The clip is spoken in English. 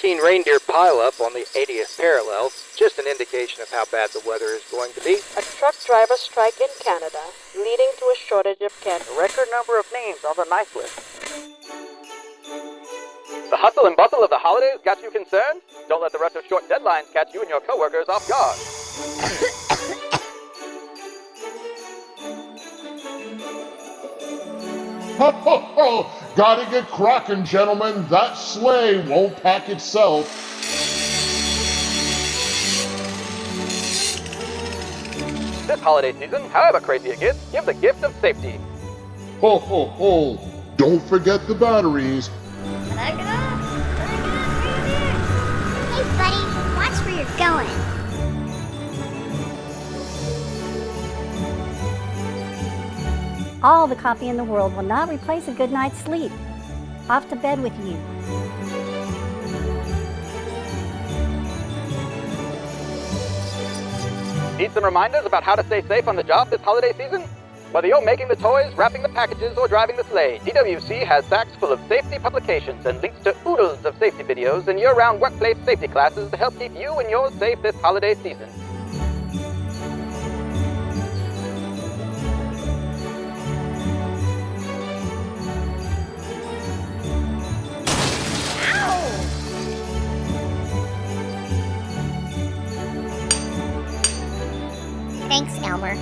13 reindeer pileup on the 80th parallel. Just an indication of how bad the weather is going to be. A truck driver strike in Canada, leading to a shortage of cattle. A record number of names on the knife list. The hustle and bustle of the holidays got you concerned? Don't let the rush of short deadlines catch you and your coworkers off guard. Ho, ho, ho! Gotta get cracking, gentlemen. That sleigh won't pack itself. This holiday season, however crazy it gets, give the gift of safety. Ho, ho, ho! Don't forget the batteries. Hey, buddy, watch where you're going. All the coffee in the world will not replace a good night's sleep. Off to bed with you. Need some reminders about how to stay safe on the job this holiday season? Whether you're making the toys, wrapping the packages, or driving the sleigh, DWC has sacks full of safety publications and links to oodles of safety videos and year-round workplace safety classes to help keep you and yours safe this holiday season. Thanks, Elmer.